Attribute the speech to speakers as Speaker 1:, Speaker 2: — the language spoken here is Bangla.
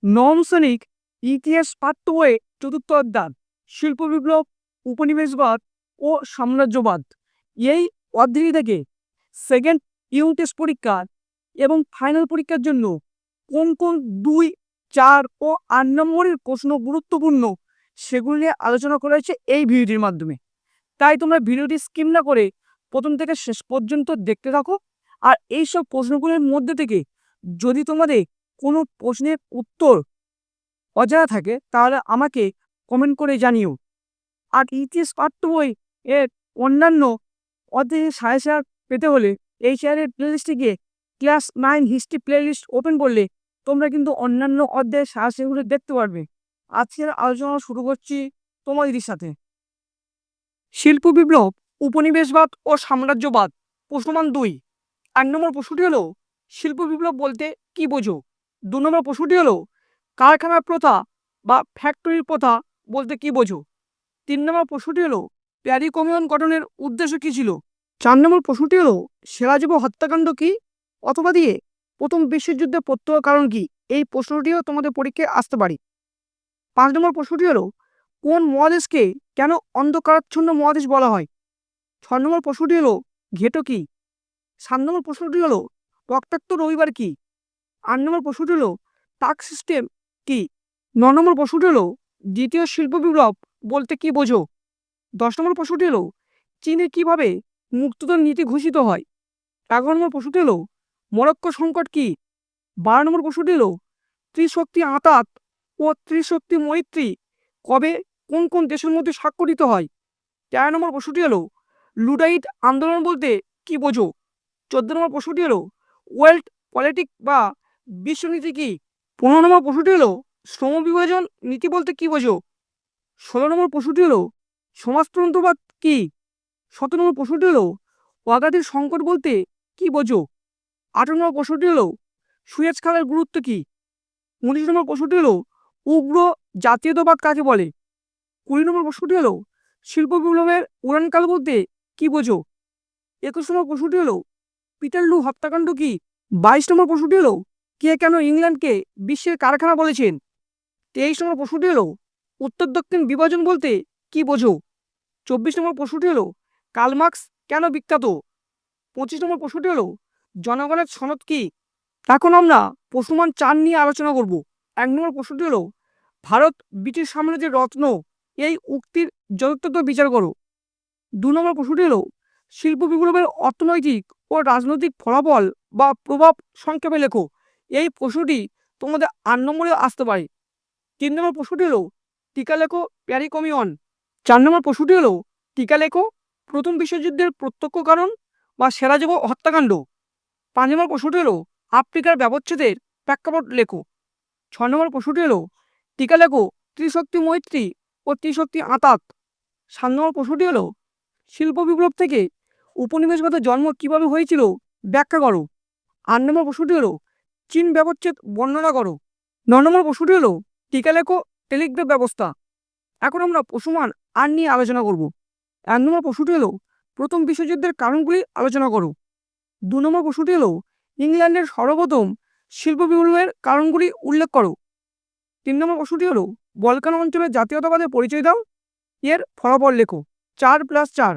Speaker 1: নবম শ্রেণিক ইতিহাস পাঠ্য বইয়ে চতুর্থ অধ্যায় শিল্প বিপ্লব, উপনিবেশবাদ ও সাম্রাজ্যবাদ এই অধ্যায় থেকে সেকেন্ড ইউনিট টেস্ট পরীক্ষা এবং ফাইনাল পরীক্ষার জন্য কোন কোন 2, 4 ও 8 নম্বরের প্রশ্ন গুরুত্বপূর্ণ সেগুলো নিয়ে আলোচনা করা হয়েছে এই ভিডিওটির মাধ্যমে। তাই তোমরা ভিডিওটি স্কিপ না করে প্রথম থেকে শেষ পর্যন্ত দেখতে থাকো। আর এইসব প্রশ্নগুলোর মধ্যে থেকে যদি তোমাদের কোনো প্রশ্নের উত্তর অজানা থাকে তাহলে আমাকে কমেন্ট করে জানিও। আর ইতিহাস পাঠ্য বই এর অন্যান্য অধ্যায়ের সাজেশন পেতে হলে এই চ্যানেলের প্লেলিস্টে গিয়ে ক্লাস 9 হিস্ট্রি প্লেলিস্ট ওপেন করলে তোমরা কিন্তু অন্যান্য অধ্যায়ের সাজেশনগুলো দেখতে পারবে। আজকের আলোচনা শুরু করছি তোমাদের সাথে। শিল্প বিপ্লব, উপনিবেশবাদ ও সাম্রাজ্যবাদ। প্রশ্নমান 2। 1 নম্বর প্রশ্নটি হলো শিল্প বিপ্লব বলতে কি বোঝো? 2 নম্বর প্রশ্নটি হলো কারখানার প্রথা বা ফ্যাক্টরির প্রথা বলতে কি বোঝো? 3 নম্বর প্রশ্নটি হলো প্যারি কমিউন গঠনের উদ্দেশ্য কি ছিল? 4 নম্বর প্রশ্নটি হলো সেরাজীবো হত্যাকাণ্ড কি অথবা দিয়ে প্রথম বিশ্বযুদ্ধের প্রত্যহ কারণ কি? এই প্রশ্নটিও তোমাদের পরীক্ষায় আসতে পারে। 5 নম্বর প্রশ্নটি হলো কোন মহাদেশকে কেন অন্ধকারাচ্ছন্ন মহাদেশ বলা হয়? 6 নম্বর প্রশ্নটি হলো ঘেটো কি? 7 নম্বর প্রশ্নটি হলো রক্তাক্ত রবিবার কি? 8 নম্বর প্রশ্নটি হলো টাক সিস্টেম কি? 9 নম্বর প্রশ্নটি হলো দ্বিতীয় শিল্প বিপ্লব বলতে কি বোঝো? 10 নম্বর প্রশ্নটি হলো চীনে কিভাবে মুক্তোদর নীতি ঘোষিত হয়? 11 নম্বর প্রশ্নটি হলো মরক্কো সংকট কি? 12 নম্বর প্রশ্নটি হলো ত্রিশক্তি আঁতাত ও ত্রিশক্তি মৈত্রী কবে কোন কোন দেশের মধ্যে স্বাক্ষরিত হয়? 13 নম্বর প্রশ্নটি হলো লুডাইট আন্দোলন বলতে কি বোঝো? 14 নম্বর প্রশ্নটি হলো ওয়ার্ল্ড পলিটিক বা বিশ্বনীতি কি? 15 নম্বর প্রশ্নটি হলো শ্রম বিভাজন নীতি বলতে কি বোঝো? 16 নম্বর প্রশ্নটি হলো সমাজতন্ত্রবাদ কি? 17 নম্বর প্রশ্নটি হলো ওয়াগাতির সংকট বলতে কি বোঝো? 18 নম্বর প্রশ্নটি হলো সুয়েজ খালের গুরুত্ব কি? 19 নম্বর প্রশ্নটি হলো উগ্র জাতীয়তাবাদ কাকে বলে? 20 নম্বর প্রশ্নটি হলো শিল্প বিপ্লবের উড়ানকাল বলতে কি বোঝো? 21 নম্বর প্রশ্নটি হলো পিটারলু হত্যাকাণ্ড কি? 22 নম্বর প্রশ্নটি হলো কে কেন ইংল্যান্ডকে বিশ্বের কারখানা বলেছেন? 23 নম্বর প্রশ্নটি হলো উত্তর দক্ষিণ বিভাজন বলতে কি বোঝো? 24 নম্বর প্রশ্নটি হলো কার্ল মার্কস কেন বিখ্যাত? 25 নম্বর প্রশ্নটি হলো জনগণের সনদ কি? এখন আমরা প্রশ্নমান 4 নিয়ে আলোচনা করব। 1 নম্বর প্রশ্নটি হলো ভারত ব্রিটিশ সাম্রাজ্যের রত্ন এই উক্তির যথার্থ বিচার করো। 2 নম্বর প্রশ্নটি হলো শিল্প বিপ্লবের অর্থনৈতিক ও রাজনৈতিক ফলাফল বা প্রভাব সংক্ষেপে লেখো। এই প্রশ্নটি তোমাদের 8 নম্বরে আসতে পারে। 3 নম্বর প্রশ্নটি হলো টিকা লেখো প্যারি কমিউন। 4 নম্বর প্রশ্নটি হলো টিকা লেখো প্রথম বিশ্বযুদ্ধের প্রত্যক্ষ কারণ বা সেরাজীবো হত্যাকাণ্ড। 5 নম্বর প্রশ্নটি হলো আফ্রিকার ব্যবচ্ছেদের প্রেক্ষাপট লেখো। 6 নম্বর প্রশ্নটি হলো টিকা লেখো ত্রিশক্তি মৈত্রী ও ত্রিশক্তি আঁতাত। 7 নম্বর প্রশ্নটি হলো শিল্প বিপ্লব থেকে উপনিবেশবাদের জন্ম কিভাবে হয়েছিল ব্যাখ্যা করো। 8 নম্বর প্রশ্নটি হলো চীন ব্যবচ্ছেদ বর্ণনা করো। 9 নম্বর প্রশ্নটি হলো টিকা লেখো টেলিগ্রাফ ব্যবস্থা। এখন আমরা প্রশ্নমান 8 নিয়ে আলোচনা করব। 1 নম্বর প্রশ্নটি হলো প্রথম বিশ্বযুদ্ধের কারণগুলি আলোচনা করো। 2 নম্বর প্রশ্নটি হলো ইংল্যান্ডের সর্বপ্রথম শিল্প বিপ্লবের কারণগুলি উল্লেখ করো। 3 নম্বর প্রশ্নটি হলো বলকান অঞ্চলের জাতীয়তাবাদের পরিচয় দাও, এর ফলাফল লেখো। 4+4